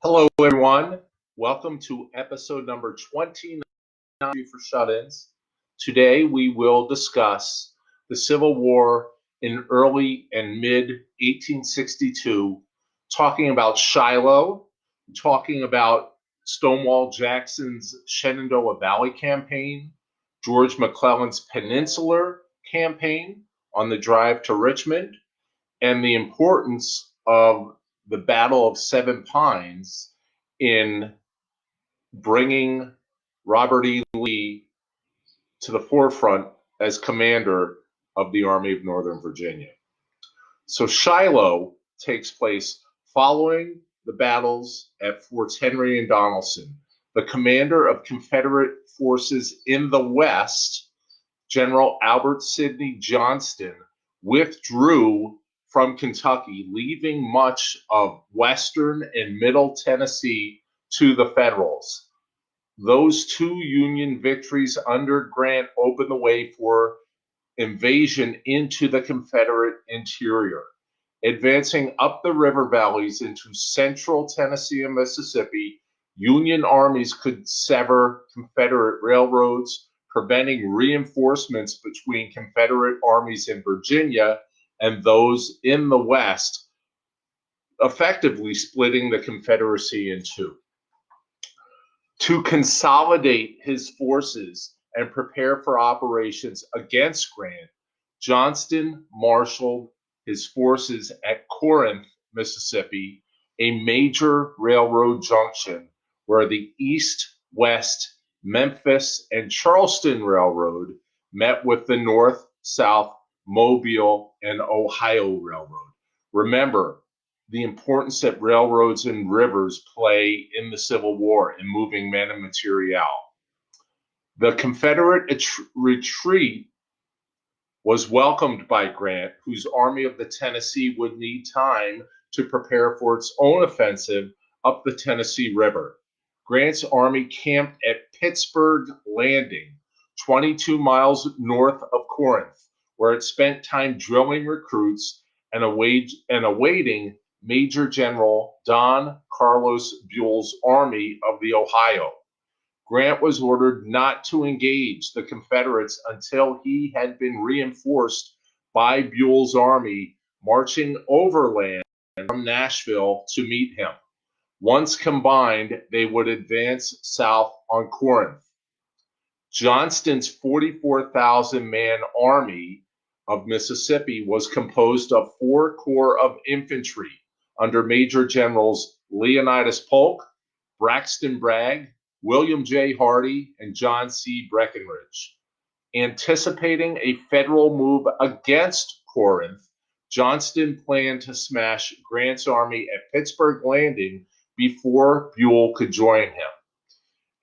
Hello, everyone. Welcome to episode number 29 for Shut-ins. Today, we will discuss the Civil War in early and mid 1862, talking about Shiloh, talking about Stonewall Jackson's Shenandoah Valley Campaign, George McClellan's Peninsula Campaign on the drive to Richmond, and the importance of the Battle of Seven Pines in bringing Robert E. Lee to the forefront as commander of the Army of Northern Virginia. So Shiloh takes place following the battles at Forts Henry and Donelson. The commander of Confederate forces in the West, General Albert Sidney Johnston, withdrew from Kentucky, leaving much of western and middle Tennessee to the Federals. Those two Union victories under Grant opened the way for invasion into the Confederate interior. Advancing up the river valleys into central Tennessee and Mississippi, Union armies could sever Confederate railroads, preventing reinforcements between Confederate armies in Virginia and those in the West, effectively splitting the Confederacy in two. To consolidate his forces and prepare for operations against Grant, Johnston marshaled his forces at Corinth, Mississippi, a major railroad junction where the East-West Memphis and Charleston Railroad met with the North-South Mobile and Ohio Railroad. Remember the importance that railroads and rivers play in the Civil War in moving men and material. The Confederate retreat was welcomed by Grant, whose Army of the Tennessee would need time to prepare for its own offensive up the Tennessee River. Grant's army camped at Pittsburg Landing, 22 miles north of Corinth, where it spent time drilling recruits and awaiting Major General Don Carlos Buell's Army of the Ohio. Grant was ordered not to engage the Confederates until he had been reinforced by Buell's army marching overland from Nashville to meet him. Once combined, they would advance south on Corinth. Johnston's 44,000-man Army of Mississippi was composed of 4 corps of infantry under Major Generals Leonidas Polk, Braxton Bragg, William J. Hardy, and John C. Breckinridge. Anticipating a Federal move against Corinth, Johnston planned to smash Grant's army at Pittsburg Landing before Buell could join him.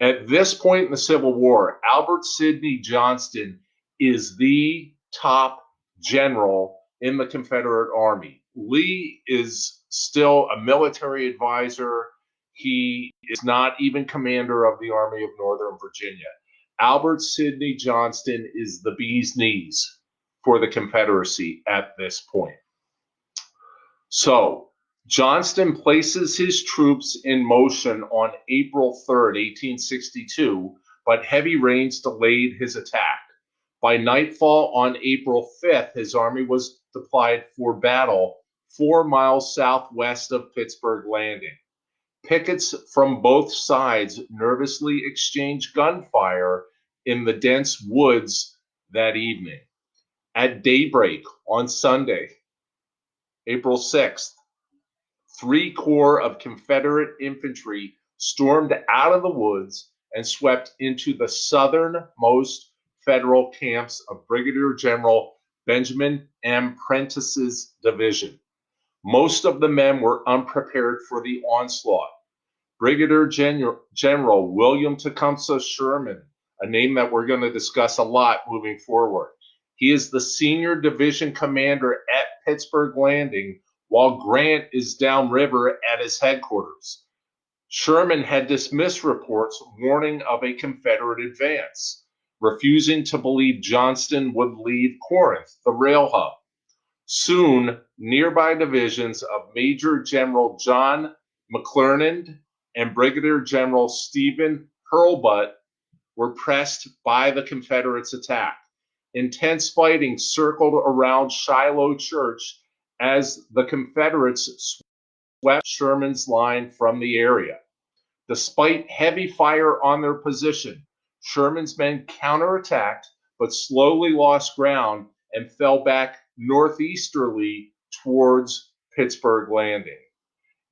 At this point in the Civil War, Albert Sidney Johnston is the top general in the Confederate Army. Lee is still a military advisor. He is not even commander of the Army of Northern Virginia. Albert Sidney Johnston is the bee's knees for the Confederacy at this point. So, Johnston places his troops in motion on April 3rd, 1862, but heavy rains delayed his attack. By nightfall on April 5th, his army was deployed for battle 4 miles southwest of Pittsburg Landing. Pickets from both sides nervously exchanged gunfire in the dense woods that evening. At daybreak on Sunday, April 6th, 3 corps of Confederate infantry stormed out of the woods and swept into the southernmost Federal camps of Brigadier General Benjamin M. Prentice's division. Most of the men were unprepared for the onslaught. Brigadier General William Tecumseh Sherman, a name that we're going to discuss a lot moving forward. He is the senior division commander at Pittsburg Landing, while Grant is downriver at his headquarters. Sherman had dismissed reports warning of a Confederate advance, refusing to believe Johnston would leave Corinth, the rail hub. Soon, nearby divisions of Major General John McClellan and Brigadier General Stephen Hurlbut were pressed by the Confederates' attack. Intense fighting circled around Shiloh Church as the Confederates swept Sherman's line from the area. Despite heavy fire on their position, Sherman's men counterattacked but slowly lost ground and fell back northeasterly towards Pittsburg Landing.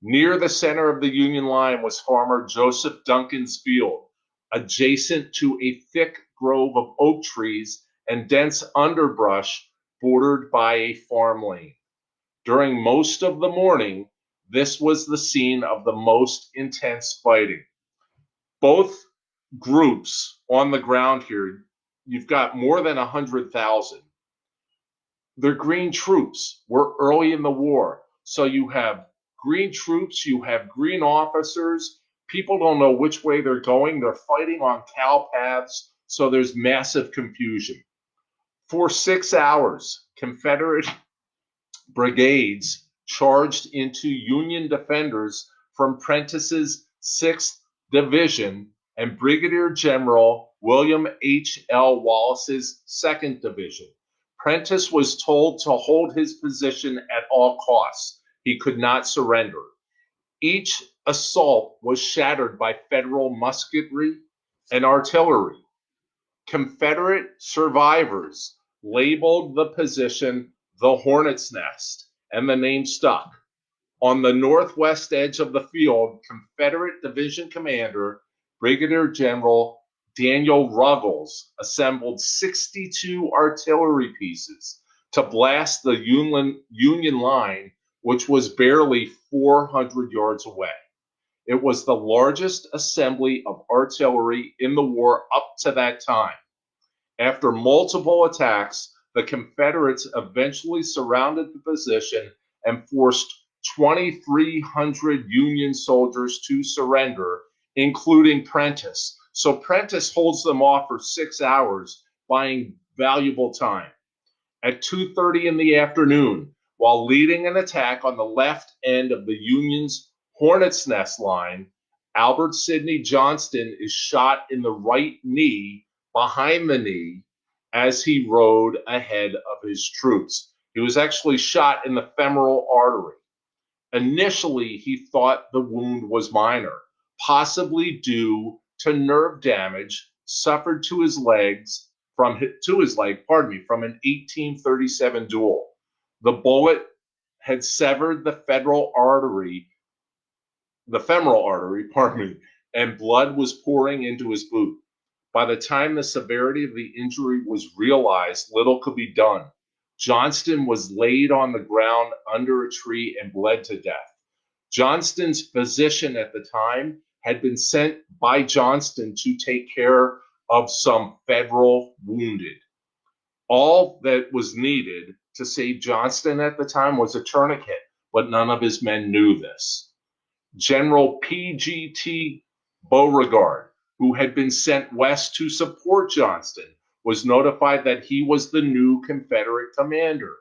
Near the center of the Union line was Farmer Joseph Duncan's field, adjacent to a thick grove of oak trees and dense underbrush bordered by a farm lane. During most of the morning, this was the scene of the most intense fighting. Both groups on the ground here, you've got more than 100,000. They're green troops. We're early in the war. So you have green troops, you have green officers. People don't know which way they're going. They're fighting on cow paths, so there's massive confusion. For 6 hours, Confederate brigades charged into Union defenders from Prentiss's 6th Division and Brigadier General William H. L. Wallace's 2nd Division. Prentiss was told to hold his position at all costs. He could not surrender. Each assault was shattered by Federal musketry and artillery. Confederate survivors labeled the position the Hornets Nest, and the name stuck. On the northwest edge of the field, Confederate Division Commander Brigadier General Daniel Ruggles assembled 62 artillery pieces to blast the Union line, which was barely 400 yards away. It was the largest assembly of artillery in the war up to that time. After multiple attacks, the Confederates eventually surrounded the position and forced 2,300 Union soldiers to surrender, including Prentiss. So Prentiss holds them off for 6 hours, buying valuable time. At 2:30 in the afternoon, while leading an attack on the left end of the Union's Hornets Nest line, Albert Sidney Johnston is shot in the right knee, behind the knee, as he rode ahead of his troops. He was actually shot in the femoral artery. Initially, he thought the wound was minor, possibly due to nerve damage suffered to his leg from an 1837 duel. The bullet had severed the femoral artery, and blood was pouring into his boot. By the time the severity of the injury was realized, little could be done. Johnston was laid on the ground under a tree and bled to death. Johnston's physician at the time had been sent by Johnston to take care of some Federal wounded. All that was needed to save Johnston at the time was a tourniquet, but none of his men knew this. General P.G.T. Beauregard, who had been sent west to support Johnston, was notified that he was the new Confederate commander.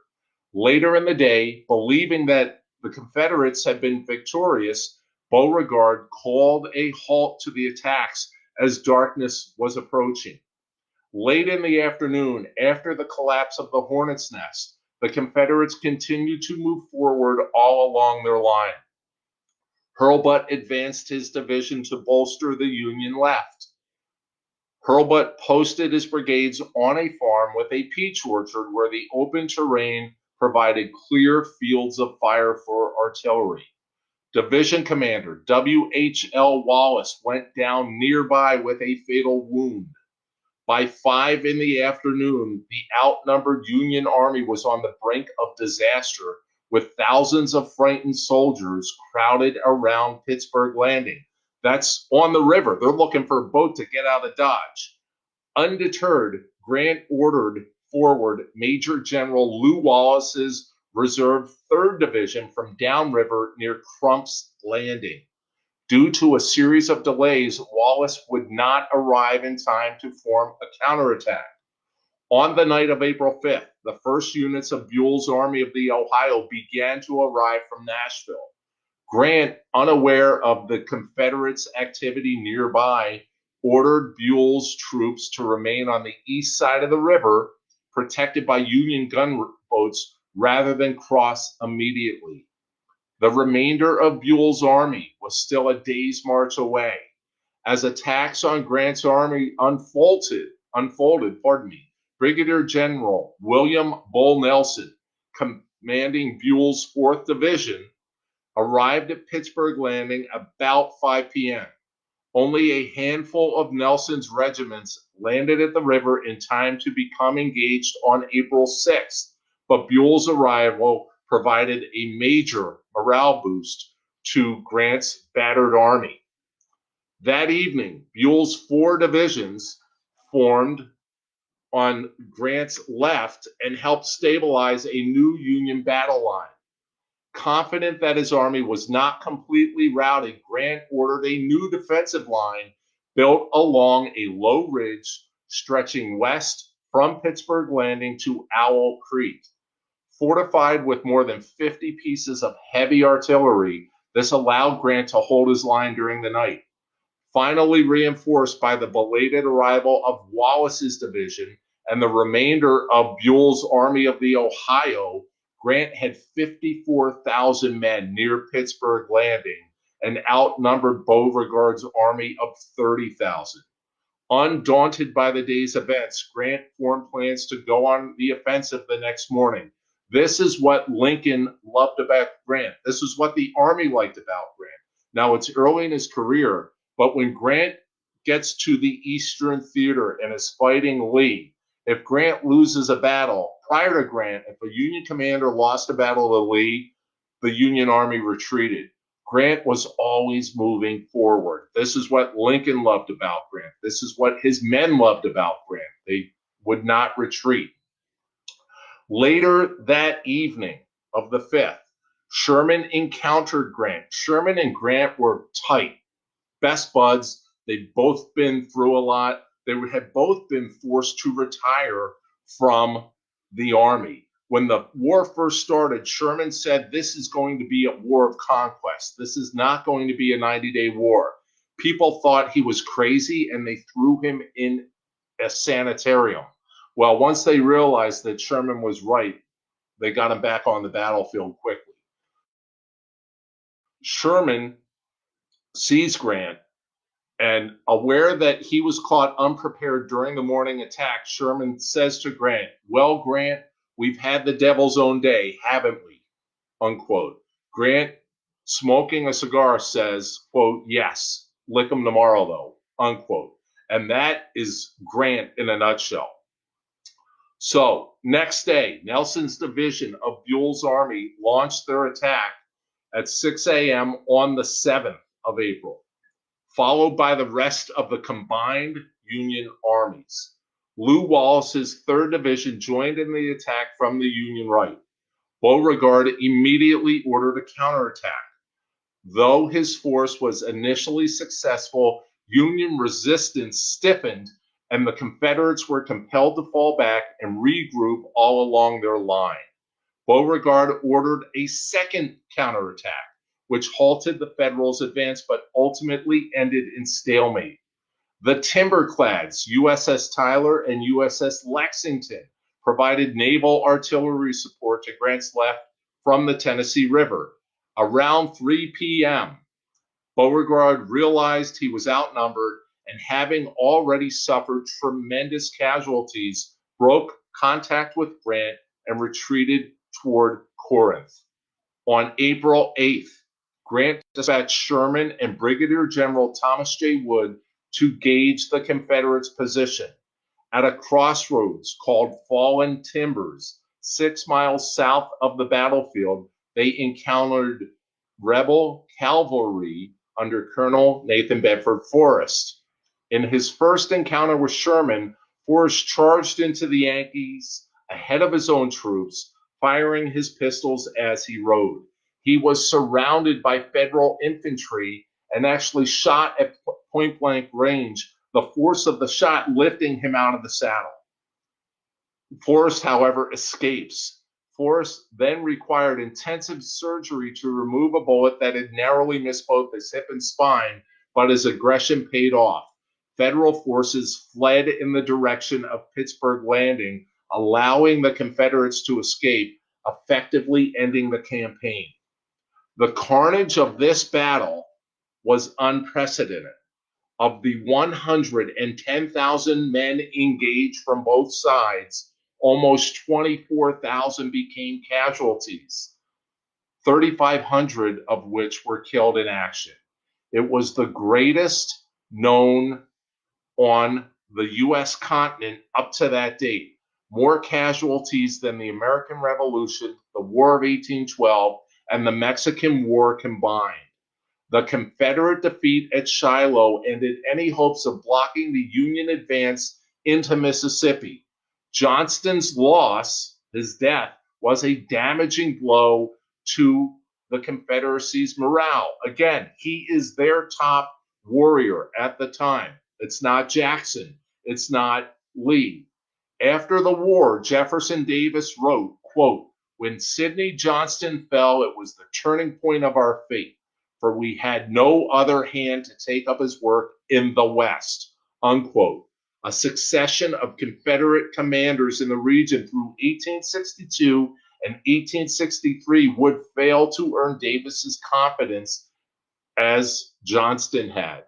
Later in the day, believing that the Confederates had been victorious, Beauregard called a halt to the attacks as darkness was approaching. Late in the afternoon, after the collapse of the Hornets' Nest, the Confederates continued to move forward all along their line. Hurlbut advanced his division to bolster the Union left. Hurlbut posted his brigades on a farm with a peach orchard where the open terrain provided clear fields of fire for artillery. Division Commander W.H.L. Wallace went down nearby with a fatal wound. By 5 in the afternoon, the outnumbered Union army was on the brink of disaster, with thousands of frightened soldiers crowded around Pittsburg Landing. That's on the river. They're looking for a boat to get out of Dodge. Undeterred, Grant ordered forward Major General Lew Wallace's reserve 3rd Division from downriver near Crump's Landing. Due to a series of delays, Wallace would not arrive in time to form a counterattack. On the night of April 5th, the first units of Buell's Army of the Ohio began to arrive from Nashville. Grant, unaware of the Confederates' activity nearby, ordered Buell's troops to remain on the east side of the river, protected by Union gunboats, rather than cross immediately. The remainder of Buell's army was still a day's march away. As attacks on Grant's army unfolded, Brigadier General William Bull Nelson, commanding Buell's 4th Division, arrived at Pittsburg Landing about 5 p.m. Only a handful of Nelson's regiments landed at the river in time to become engaged on April 6th, but Buell's arrival provided a major morale boost to Grant's battered army. That evening, Buell's 4 divisions formed on Grant's left and helped stabilize a new Union battle line. Confident that his army was not completely routed, Grant ordered a new defensive line built along a low ridge stretching west from Pittsburg Landing to Owl Creek. Fortified with more than 50 pieces of heavy artillery, this allowed Grant to hold his line during the night. Finally reinforced by the belated arrival of Wallace's division and the remainder of Buell's Army of the Ohio, Grant had 54,000 men near Pittsburg Landing and outnumbered Beauregard's army of 30,000. Undaunted by the day's events, Grant formed plans to go on the offensive the next morning. This is what Lincoln loved about Grant. This is what the Army liked about Grant. Now, it's early in his career, but when Grant gets to the Eastern Theater and is fighting Lee, if Grant loses a battle, prior to Grant, if a Union commander lost a battle to Lee, the Union Army retreated. Grant was always moving forward. This is what Lincoln loved about Grant. This is what his men loved about Grant. They would not retreat. Later that evening of the 5th, Sherman encountered Grant. Sherman and Grant were tight, best buds. They'd both been through a lot. They had both been forced to retire from the Army. When the war first started, Sherman said this is going to be a war of conquest. This is not going to be a 90-day war. People thought he was crazy and they threw him in a sanitarium. Well, once they realized that Sherman was right, they got him back on the battlefield quickly. Sherman sees Grant, and aware that he was caught unprepared during the morning attack, Sherman says to Grant, "Well, Grant, we've had the devil's own day, haven't we?" Unquote. Grant, smoking a cigar, says, quote, "Yes, lick 'em tomorrow, though," unquote. And that is Grant in a nutshell. So, next day, Nelson's division of Buell's army launched their attack at 6 a.m. on the 7th of April, followed by the rest of the combined Union armies. Lew Wallace's 3rd Division joined in the attack from the Union right. Beauregard immediately ordered a counterattack. Though his force was initially successful, Union resistance stiffened, and the Confederates were compelled to fall back and regroup all along their line. Beauregard ordered a second counterattack, which halted the Federals' advance but ultimately ended in stalemate. The timberclads USS Tyler and USS Lexington provided naval artillery support to Grant's left from the Tennessee River. Around 3 p.m., Beauregard realized he was outnumbered and, having already suffered tremendous casualties, broke contact with Grant and retreated toward Corinth. On April 8th, Grant dispatched Sherman and Brigadier General Thomas J. Wood to gauge the Confederates' position. At a crossroads called Fallen Timbers, 6 miles south of the battlefield, they encountered rebel cavalry under Colonel Nathan Bedford Forrest. In his first encounter with Sherman, Forrest charged into the Yankees ahead of his own troops, firing his pistols as he rode. He was surrounded by Federal infantry and actually shot at point-blank range, the force of the shot lifting him out of the saddle. Forrest, however, escapes. Forrest then required intensive surgery to remove a bullet that had narrowly missed both his hip and spine, but his aggression paid off. Federal forces fled in the direction of Pittsburg Landing, allowing the Confederates to escape, effectively ending the campaign. The carnage of this battle was unprecedented. Of the 110,000 men engaged from both sides, almost 24,000 became casualties, 3,500 of which were killed in action. It was the greatest known on the U.S. continent up to that date. More casualties than the American Revolution, the War of 1812, and the Mexican War combined. The Confederate defeat at Shiloh ended any hopes of blocking the Union advance into Mississippi. Johnston's loss, his death, was a damaging blow to the Confederacy's morale. Again, he is their top warrior at the time. It's not Jackson. It's not Lee. After the war, Jefferson Davis wrote, quote, "When Sidney Johnston fell, it was the turning point of our fate, for we had no other hand to take up his work in the West," unquote. A succession of Confederate commanders in the region through 1862 and 1863 would fail to earn Davis's confidence as Johnston had.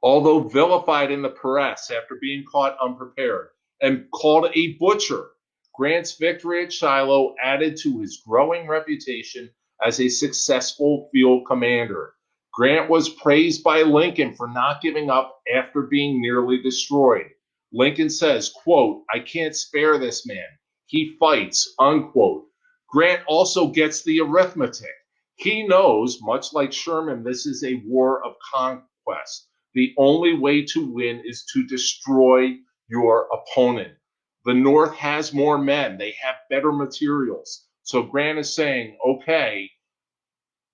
Although vilified in the press after being caught unprepared and called a butcher, Grant's victory at Shiloh added to his growing reputation as a successful field commander. Grant was praised by Lincoln for not giving up after being nearly destroyed. Lincoln says, quote, "I can't spare this man. He fights," unquote. Grant also gets the arithmetic. He knows, much like Sherman, this is a war of conquest. The only way to win is to destroy your opponent. The North has more men. They have better materials. So Grant is saying, okay,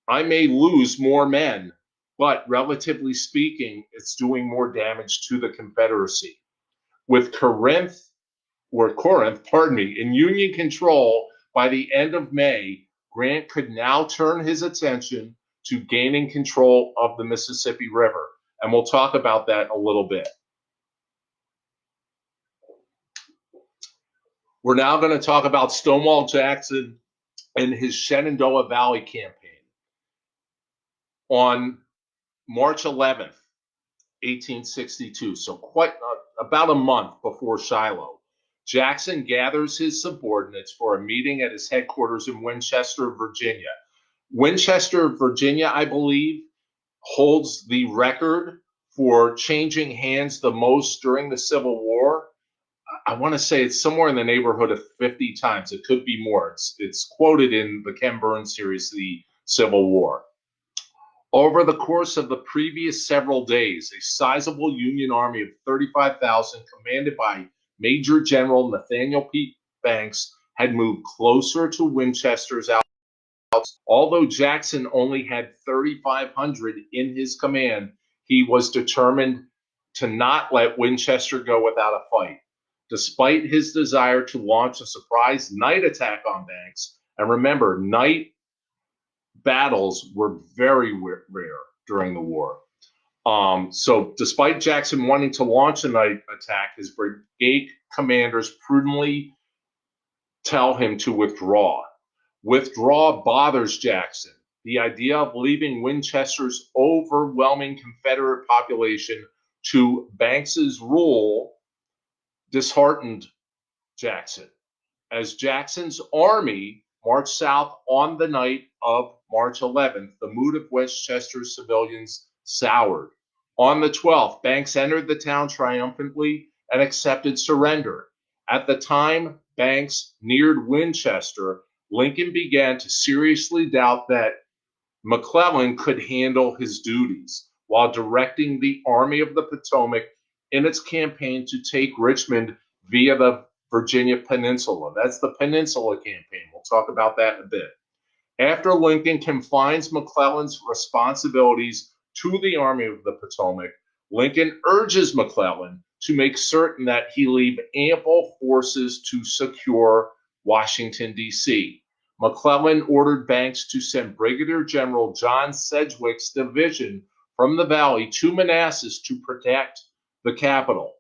I may lose more men, but relatively speaking, it's doing more damage to the Confederacy. With Corinth, in Union control by the end of May, Grant could now turn his attention to gaining control of the Mississippi River. And we'll talk about that a little bit. We're now going to talk about Stonewall Jackson and his Shenandoah Valley campaign. On March 11th, 1862, so quite about a month before Shiloh, Jackson gathers his subordinates for a meeting at his headquarters in Winchester, Virginia. Winchester, Virginia, I believe, holds the record for changing hands the most during the Civil War. I want to say it's somewhere in the neighborhood of 50 times. It could be more. It's quoted in the Ken Burns series, The Civil War. Over the course of the previous several days, a sizable Union army of 35,000, commanded by Major General Nathaniel P. Banks, had moved closer to Winchester's outposts. Although Jackson only had 3,500 in his command, he was determined to not let Winchester go without a fight. Despite his desire to launch a surprise night attack on Banks, and remember, night battles were very rare during the war. So despite Jackson wanting to launch a night attack, his brigade commanders prudently tell him to withdraw. Withdraw bothers Jackson. The idea of leaving Winchester's overwhelming Confederate population to Banks's rule disheartened Jackson. As Jackson's army marched south on the night of March 11th, the mood of Winchester's civilians soured. On the 12th, Banks entered the town triumphantly and accepted surrender. At the time Banks neared Winchester, Lincoln began to seriously doubt that McClellan could handle his duties while directing the Army of the Potomac in its campaign to take Richmond via the Virginia Peninsula. That's the Peninsula Campaign. We'll talk about that in a bit. After Lincoln confines McClellan's responsibilities to the Army of the Potomac, Lincoln urges McClellan to make certain that he leave ample forces to secure Washington, D.C. McClellan ordered Banks to send Brigadier General John Sedgwick's division from the valley to Manassas to protect the capital.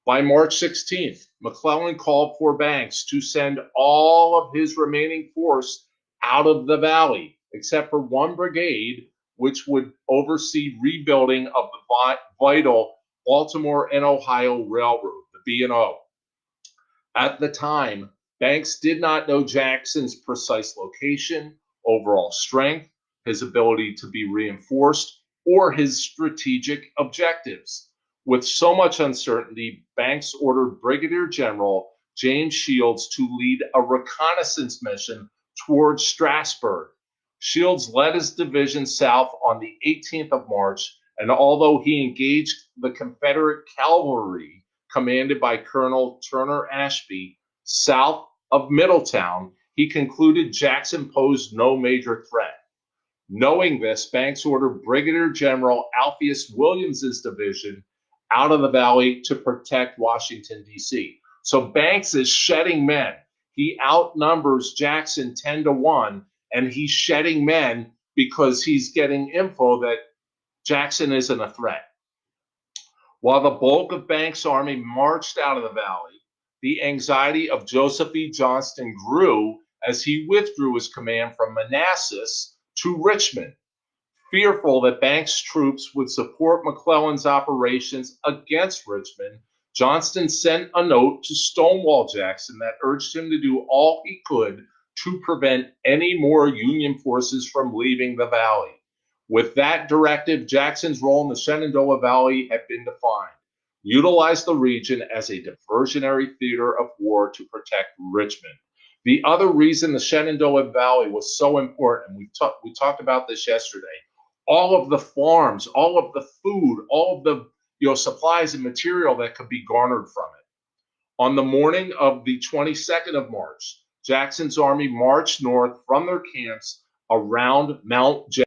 By March 16th, McClellan called for Banks to send all of his remaining force out of the valley, except for one brigade, which would oversee rebuilding of the vital Baltimore and Ohio Railroad, the B&O. At the time, Banks did not know Jackson's precise location, overall strength, his ability to be reinforced, or his strategic objectives. With so much uncertainty, Banks ordered Brigadier General James Shields to lead a reconnaissance mission towards Strasburg. Shields led his division south on the 18th of March, and although he engaged the Confederate cavalry commanded by Colonel Turner Ashby south of Middletown, he concluded Jackson posed no major threat. Knowing this, Banks ordered Brigadier General Alpheus Williams's division out of the valley to protect Washington, D.C. So Banks is shedding men. He outnumbers Jackson 10-1, and he's shedding men because he's getting info that Jackson isn't a threat. While the bulk of Banks' army marched out of the valley, the anxiety of Joseph E. Johnston grew as he withdrew his command from Manassas to Richmond. Fearful that Banks' troops would support McClellan's operations against Richmond, Johnston sent a note to Stonewall Jackson that urged him to do all he could to prevent any more Union forces from leaving the valley. With that directive, Jackson's role in the Shenandoah Valley had been defined. Utilize the region as a diversionary theater of war to protect Richmond. The other reason the Shenandoah Valley was so important, we talked about this yesterday, all of the farms, all of the food, all of the supplies and material that could be garnered from it. On the morning of the 22nd of March, Jackson's army marched north from their camps around Mount Jackson,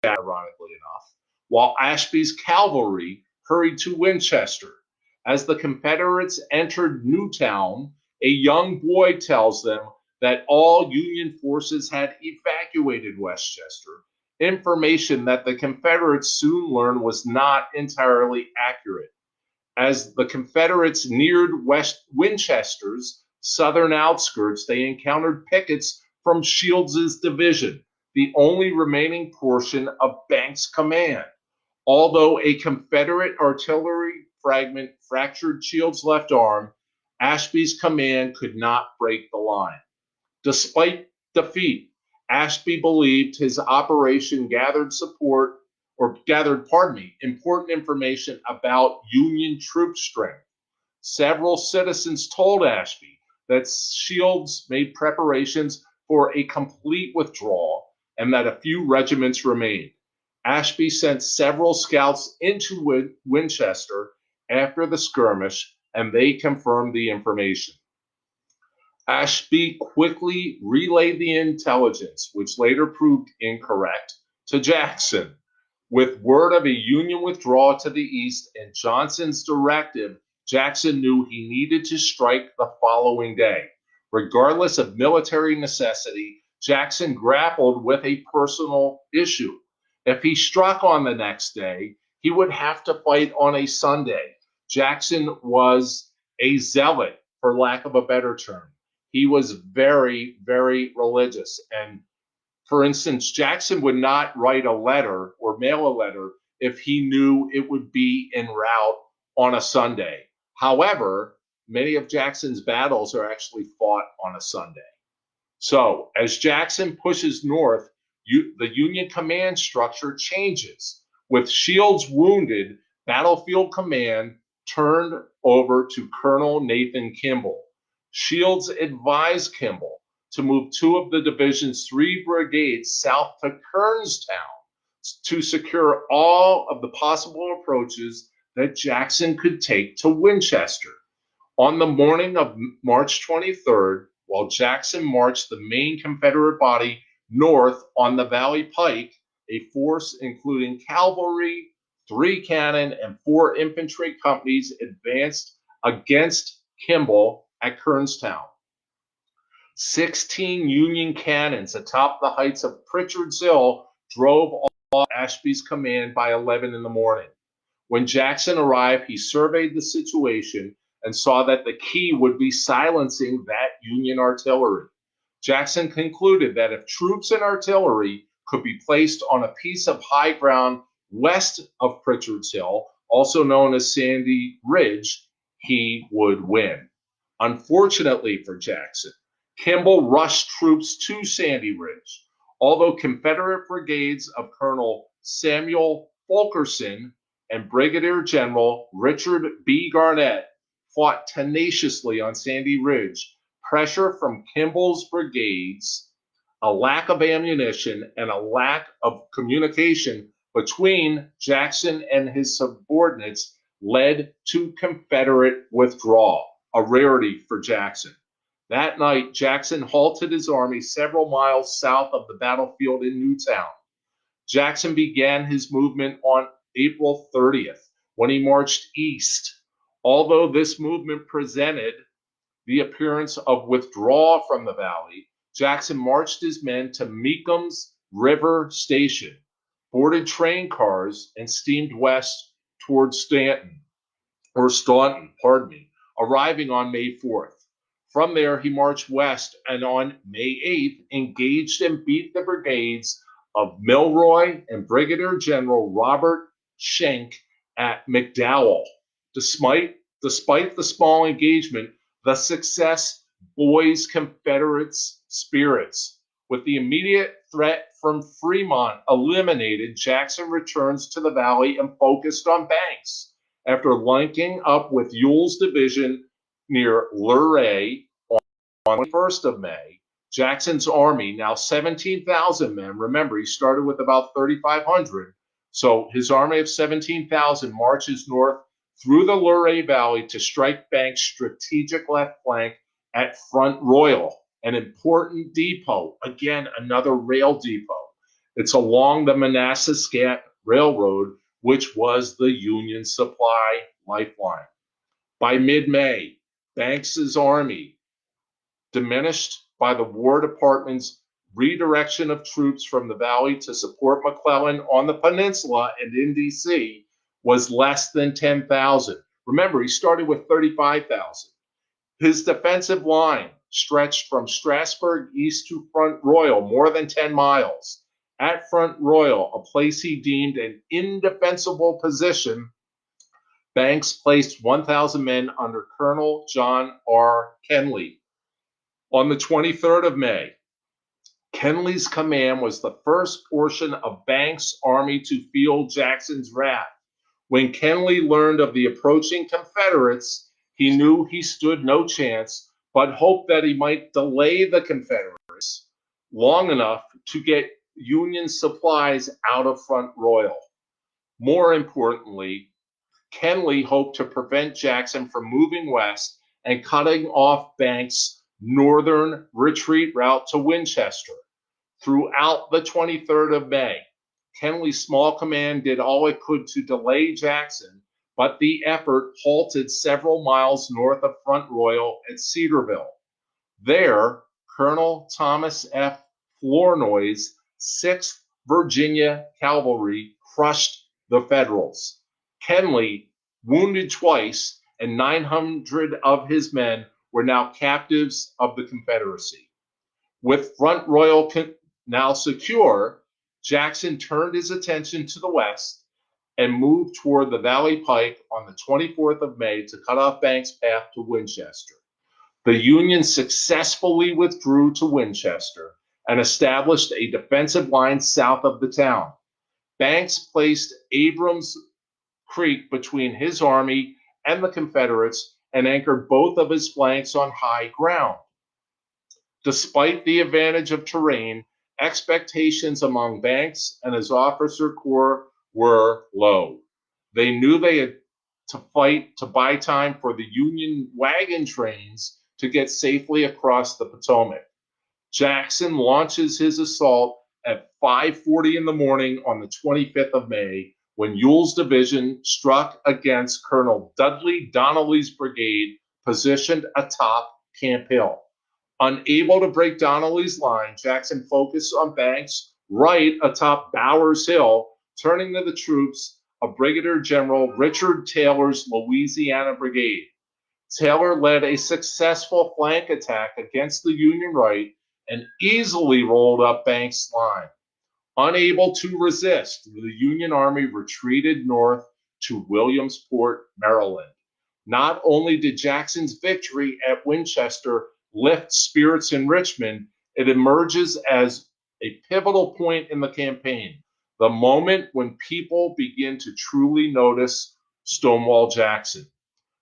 ironically enough, while Ashby's cavalry hurried to Winchester. As the Confederates entered Newtown, a young boy tells them that all Union forces had evacuated Winchester, information that the Confederates soon learned was not entirely accurate. As the Confederates neared Winchester's southern outskirts, they encountered pickets from Shields's division, the only remaining portion of Banks' command. Although a Confederate artillery fragment fractured Shields' left arm, Ashby's command could not break the line. Despite defeat, Ashby believed his operation gathered important information about Union troop strength. Several citizens told Ashby that Shields made preparations for a complete withdrawal and that a few regiments remained. Ashby sent several scouts into Winchester after the skirmish, and they confirmed the information. Ashby quickly relayed the intelligence, which later proved incorrect, to Jackson. With word of a Union withdrawal to the east and Johnson's directive, Jackson knew he needed to strike the following day. Regardless of military necessity, Jackson grappled with a personal issue. If he struck on the next day, he would have to fight on a Sunday. Jackson was a zealot, for lack of a better term. He was very, very religious. And for instance, Jackson would not write a letter or mail a letter if he knew it would be en route on a Sunday. However, many of Jackson's battles are actually fought on a Sunday. So as Jackson pushes north, the Union command structure changes. With Shields wounded, battlefield command turned over to Colonel Nathan Kimball. Shields advised Kimball to move two of the division's 3 brigades south to Kernstown to secure all of the possible approaches that Jackson could take to Winchester. On the morning of March 23rd, while Jackson marched the main Confederate body north on the Valley Pike, a force including cavalry, 3 cannon, and 4 infantry companies advanced against Kimball at Kernstown. 16 Union cannons atop the heights of Pritchard's Hill drove off Ashby's command by 11 in the morning. When Jackson arrived, he surveyed the situation and saw that the key would be silencing that Union artillery. Jackson concluded that if troops and artillery could be placed on a piece of high ground west of Pritchard's Hill, also known as Sandy Ridge, he would win. Unfortunately for Jackson, Kimball rushed troops to Sandy Ridge. Although Confederate brigades of Colonel Samuel Fulkerson and Brigadier General Richard B. Garnett fought tenaciously on Sandy Ridge, pressure from Kimball's brigades, a lack of ammunition, and a lack of communication between Jackson and his subordinates led to Confederate withdrawal, a rarity for Jackson. That night, Jackson halted his army several miles south of the battlefield in Newtown. Jackson began his movement on April 30th when he marched east. Although this movement presented the appearance of withdrawal from the valley, Jackson marched his men to Meekum's River Station, boarded train cars, and steamed west toward Staunton, arriving on May 4th. From there, he marched west and on May 8th engaged and beat the brigades of Milroy and Brigadier General Robert Schenck at McDowell. Despite the small engagement, the success buoys Confederates' spirits. With the immediate threat from Fremont eliminated, Jackson returns to the valley and focused on Banks. After linking up with Ewell's division near Luray on the 1st of May, Jackson's army, now 17,000 men, remember he started with about 3,500, so his army of 17,000 marches north through the Luray Valley to strike Banks' strategic left flank at Front Royal, an important depot, again, another rail depot. It's along the Manassas Gap Railroad, which was the Union supply lifeline. By mid-May, Banks's army, diminished by the War Department's redirection of troops from the valley to support McClellan on the peninsula and in D.C., was less than 10,000. Remember, he started with 35,000. His defensive line stretched from Strasburg east to Front Royal, more than 10 miles. At Front Royal, a place he deemed an indefensible position, Banks placed 1,000 men under Colonel John R. Kenly. On the 23rd of May, Kenly's command was the first portion of Banks' army to feel Jackson's wrath. When Kenly learned of the approaching Confederates, he knew he stood no chance, but hoped that he might delay the Confederates long enough to get Union supplies out of Front Royal. More importantly, Kenly hoped to prevent Jackson from moving west and cutting off Banks' northern retreat route to Winchester. Throughout the 23rd of May, Kenly's small command did all it could to delay Jackson, but the effort halted several miles north of Front Royal at Cedarville. There, Colonel Thomas F. Flournoy's 6th Virginia Cavalry crushed the Federals. Kenly, wounded twice, and 900 of his men were now captives of the Confederacy. With Front Royal now secure, Jackson turned his attention to the west and moved toward the Valley Pike on the 24th of May to cut off Banks' path to Winchester. The Union successfully withdrew to Winchester and established a defensive line south of the town. Banks placed Abrams Creek between his army and the Confederates and anchored both of his flanks on high ground. Despite the advantage of terrain, expectations among Banks and his officer corps were low. They knew they had to fight to buy time for the Union wagon trains to get safely across the Potomac. Jackson launches his assault at 5:40 in the morning on the 25th of May, when Ewell's division struck against Colonel Dudley Donnelly's brigade positioned atop Camp Hill. Unable to break Donnelly's line, Jackson focused on Banks right atop Bowers Hill, turning to the troops of Brigadier General Richard Taylor's Louisiana Brigade. Taylor led a successful flank attack against the Union right and easily rolled up Banks' line. Unable to resist, the Union Army retreated north to Williamsport, Maryland. Not only did Jackson's victory at Winchester lift spirits in Richmond, it emerges as a pivotal point in the campaign, the moment when people begin to truly notice Stonewall Jackson.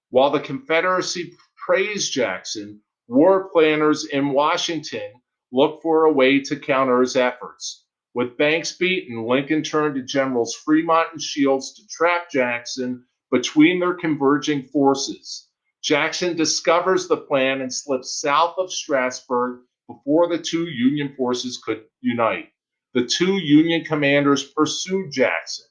While the Confederacy praised Jackson, war planners in Washington looked for a way to counter his efforts. With Banks beaten, Lincoln turned to Generals Fremont and Shields to trap Jackson between their converging forces. Jackson discovers the plan and slips south of Strasburg before the two Union forces could unite. The two Union commanders pursued Jackson.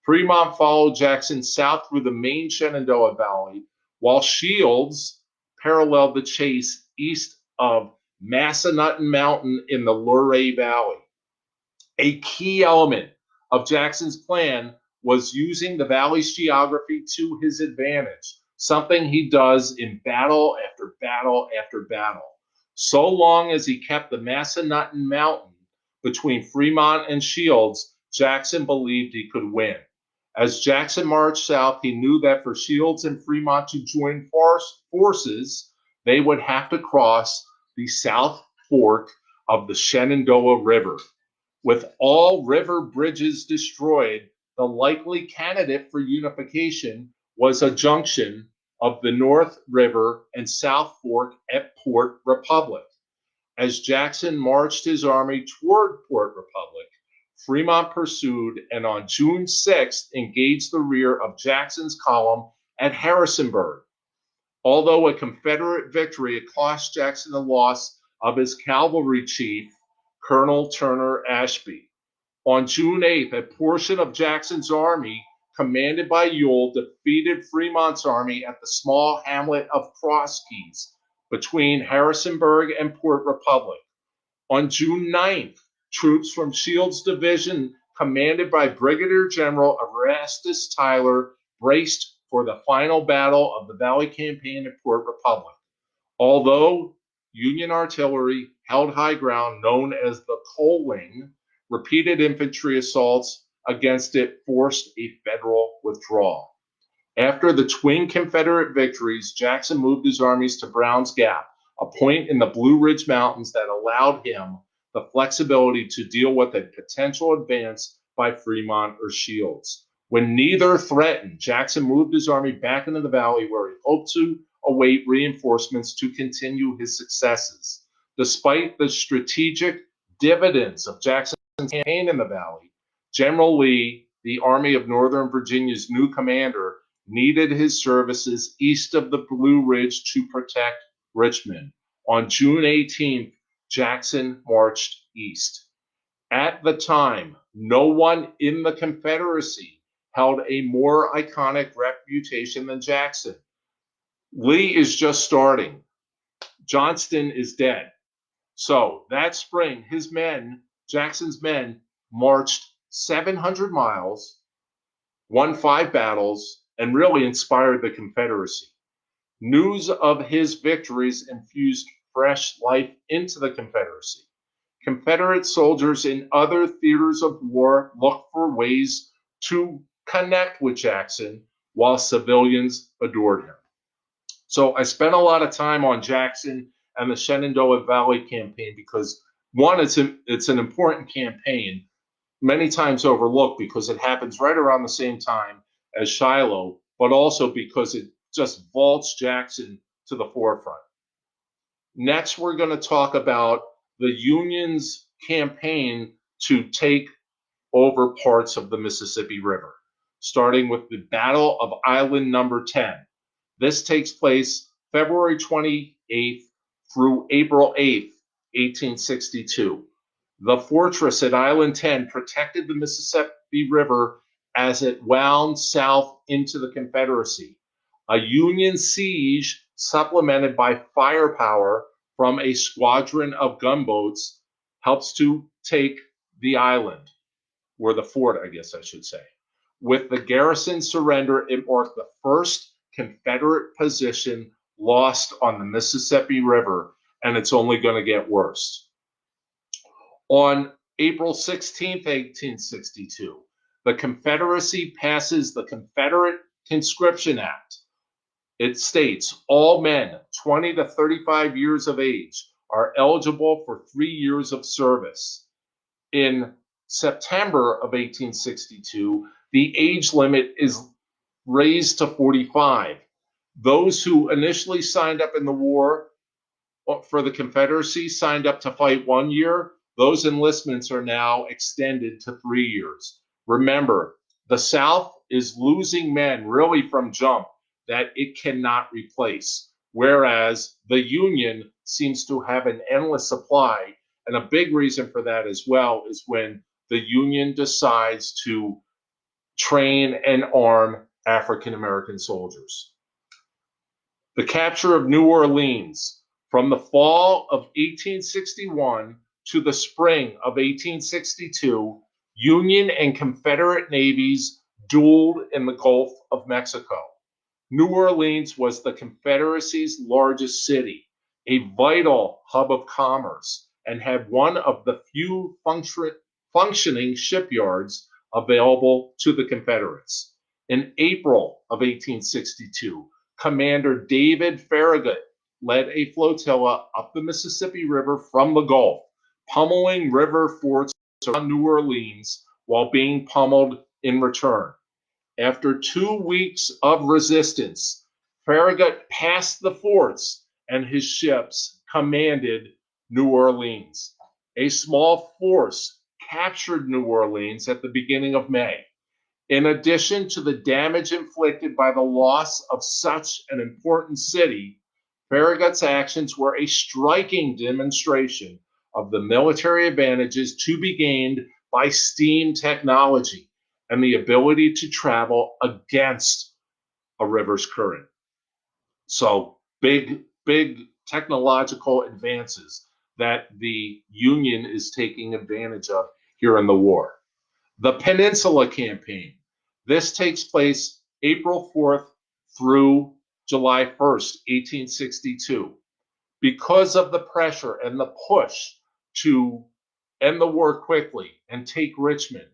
Fremont followed Jackson south through the main Shenandoah Valley, while Shields paralleled the chase east of Massanutten Mountain in the Luray Valley. A key element of Jackson's plan was using the valley's geography to his advantage, something he does in battle after battle after battle. So long as he kept the Massanutten Mountain between Fremont and Shields, Jackson believed he could win. As Jackson marched south, he knew that for Shields and Fremont to join forces, they would have to cross the South Fork of the Shenandoah River. With all river bridges destroyed, the likely candidate for unification was a junction of the North River and South Fork at Port Republic. As Jackson marched his army toward Port Republic, Fremont pursued and on June 6th engaged the rear of Jackson's column at Harrisonburg. Although a Confederate victory had cost Jackson the loss of his cavalry chief, Colonel Turner Ashby. On June 8th, a portion of Jackson's army, commanded by Ewell, defeated Fremont's army at the small hamlet of Cross Keys between Harrisonburg and Port Republic. On June 9th, troops from Shields' division, commanded by Brigadier General Erastus Tyler, braced for the final battle of the Valley Campaign at Port Republic. Although Union artillery held high ground known as the Coaling, repeated infantry assaults against it forced a Federal withdrawal. After the twin Confederate victories, Jackson moved his armies to Brown's Gap, a point in the Blue Ridge Mountains that allowed him the flexibility to deal with a potential advance by Fremont or Shields. When neither threatened, Jackson moved his army back into the valley where he hoped to await reinforcements to continue his successes. Despite the strategic dividends of Jackson's campaign in the valley, General Lee, the Army of Northern Virginia's new commander, needed his services east of the Blue Ridge to protect Richmond. On June 18th, Jackson marched east. At the time, no one in the Confederacy held a more iconic reputation than Jackson. Lee is just starting. Johnston is dead. So that spring, his men, Jackson's men, marched 700 miles, won 5 battles, and really inspired the Confederacy. News of his victories infused fresh life into the Confederacy. Confederate soldiers in other theaters of war looked for ways to connect with Jackson, while civilians adored him. So I spent a lot of time on Jackson and the Shenandoah Valley campaign because, one, it's an important campaign, many times overlooked because it happens right around the same time as Shiloh, but also because it just vaults Jackson to the forefront. Next, we're going to talk about the Union's campaign to take over parts of the Mississippi River, starting with the Battle of Island Number 10. This takes place February 28th through April 8th, 1862. The fortress at Island 10 protected the Mississippi River as it wound south into the Confederacy. A Union siege, supplemented by firepower from a squadron of gunboats helps to take the island, or the fort, I guess I should say. With the garrison surrender, it marked the first Confederate position lost on the Mississippi River, and it's only going to get worse. On April 16, 1862, the Confederacy passes the Confederate Conscription Act. It states all men 20 to 35 years of age are eligible for 3 years of service. In September of 1862, the age limit is raised to 45. Those who initially signed up in the war for the Confederacy signed up to fight 1 year. Those enlistments are now extended to 3 years. Remember, the South is losing men really from jump that it cannot replace, whereas the Union seems to have an endless supply. And a big reason for that as well is when the Union decides to train and arm African American soldiers. The capture of New Orleans. From the fall of 1861 to the spring of 1862, Union and Confederate navies dueled in the Gulf of Mexico. New Orleans was the Confederacy's largest city, a vital hub of commerce, and had one of the few functioning shipyards available to the Confederates. In April of 1862, Commander David Farragut led a flotilla up the Mississippi River from the Gulf, pummeling river forts around New Orleans while being pummeled in return. After 2 weeks of resistance, Farragut passed the forts and his ships commanded New Orleans. A small force captured New Orleans at the beginning of May. In addition to the damage inflicted by the loss of such an important city, Farragut's actions were a striking demonstration of the military advantages to be gained by steam technology and the ability to travel against a river's current. So big technological advances that the Union is taking advantage of here in the war. The Peninsula Campaign. This takes place April 4th through July 1st, 1862. Because of the pressure and the push to end the war quickly and take Richmond,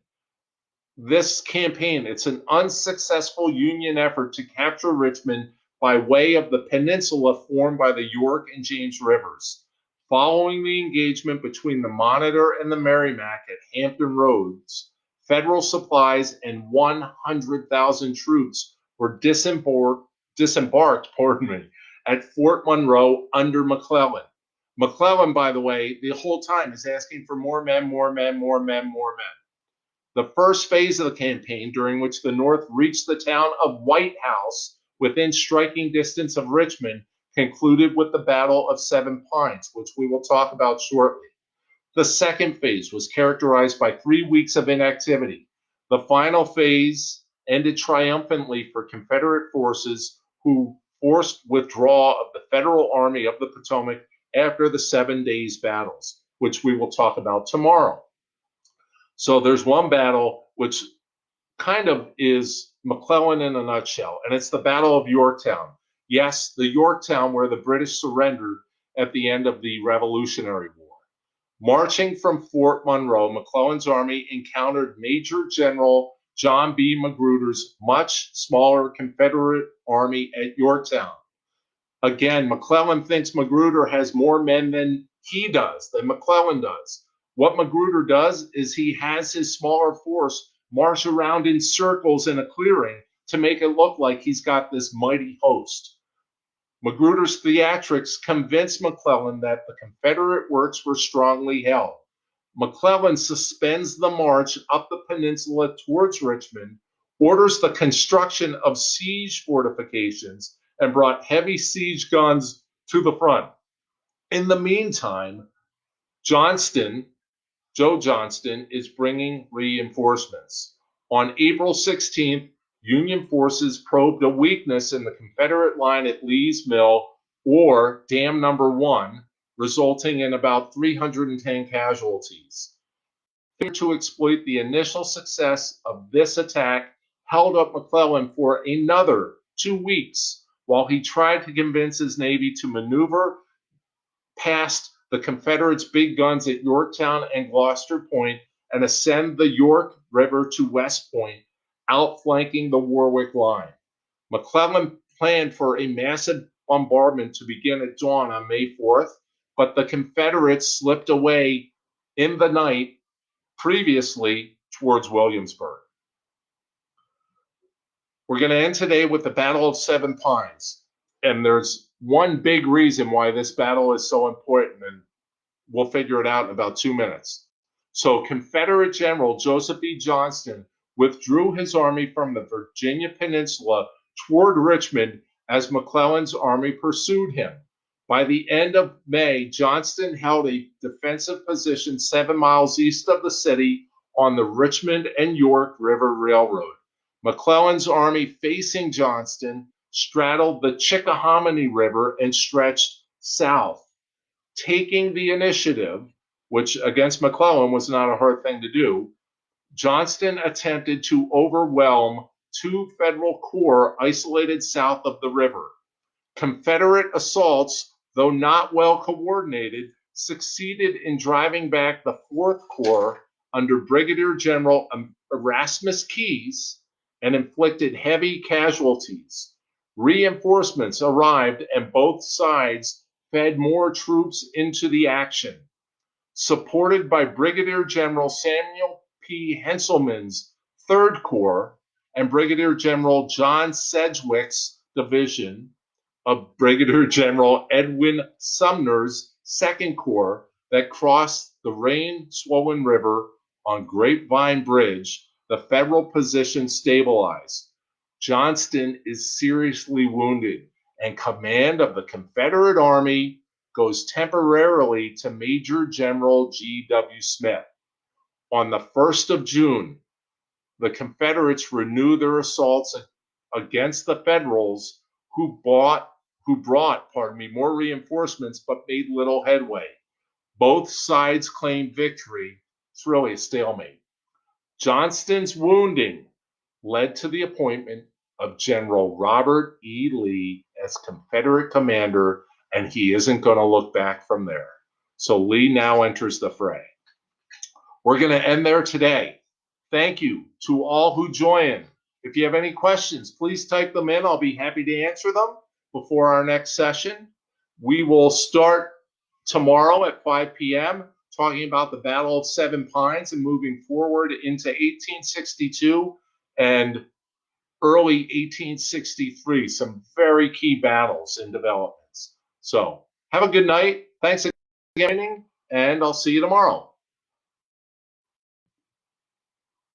this campaign, it's an unsuccessful Union effort to capture Richmond by way of the peninsula formed by the York and James Rivers. Following the engagement between the Monitor and the Merrimack at Hampton Roads, Federal supplies and 100,000 troops were disembarked at Fort Monroe under McClellan. McClellan, by the way, the whole time is asking for more men. The first phase of the campaign, during which the North reached the town of White House within striking distance of Richmond, concluded with the Battle of Seven Pines, which we will talk about shortly. The second phase was characterized by 3 weeks of inactivity. The final phase ended triumphantly for Confederate forces who forced withdrawal of the Federal Army of the Potomac after the 7 days battles, which we will talk about tomorrow. So there's one battle which kind of is McClellan in a nutshell, and it's the Battle of Yorktown. Yes, the Yorktown where the British surrendered at the end of the Revolutionary War. Marching from Fort Monroe, McClellan's army encountered Major General John B. Magruder's much smaller Confederate army at Yorktown. Again, McClellan thinks Magruder has more men than he does, than McClellan does. What Magruder does is he has his smaller force march around in circles in a clearing to make it look like he's got this mighty host. Magruder's theatrics convinced McClellan that the Confederate works were strongly held. McClellan suspends the march up the peninsula towards Richmond, orders the construction of siege fortifications, and brought heavy siege guns to the front. In the meantime, Joe Johnston, is bringing reinforcements. On April 16th, Union forces probed a weakness in the Confederate line at Lee's Mill, or Dam Number 1, resulting in about 310 casualties. To exploit the initial success of this attack, held up McClellan for another 2 weeks while he tried to convince his Navy to maneuver past the Confederates' big guns at Yorktown and Gloucester Point and ascend the York River to West Point, outflanking the Warwick line. McClellan planned for a massive bombardment to begin at dawn on May 4th, but the Confederates slipped away in the night previously towards Williamsburg. We're going to end today with the Battle of Seven Pines. And there's one big reason why this battle is so important, and we'll figure it out in about 2 minutes. So Confederate General Joseph E. Johnston withdrew his army from the Virginia Peninsula toward Richmond as McClellan's army pursued him. By the end of May, Johnston held a defensive position 7 miles east of the city on the Richmond and York River Railroad. McClellan's army facing Johnston straddled the Chickahominy River and stretched south. Taking the initiative, which against McClellan was not a hard thing to do, Johnston attempted to overwhelm 2 Federal corps isolated south of the river. Confederate assaults, though not well coordinated, succeeded in driving back the 4th Corps under Brigadier General Erasmus Keyes and inflicted heavy casualties. Reinforcements arrived and both sides fed more troops into the action. Supported by Brigadier General Samuel P. Heselman's 3rd Corps and Brigadier General John Sedgwick's division of Brigadier General Edwin Sumner's 2nd Corps that crossed the rain-swollen river on Grapevine Bridge, the Federal position stabilized. Johnston is seriously wounded, and command of the Confederate Army goes temporarily to Major General G.W. Smith. On the 1st of June, the Confederates renew their assaults against the Federals, who brought more reinforcements but made little headway. Both sides claimed victory. It's really a stalemate. Johnston's wounding led to the appointment of General Robert E. Lee as Confederate commander, and he isn't going to look back from there. So Lee now enters the fray. We're going to end there today. Thank you to all who joined. If you have any questions, please type them in. I'll be happy to answer them before our next session. We will start tomorrow at 5 p.m. talking about the Battle of Seven Pines and moving forward into 1862 and early 1863, some very key battles and developments. So have a good night. Thanks again, and I'll see you tomorrow.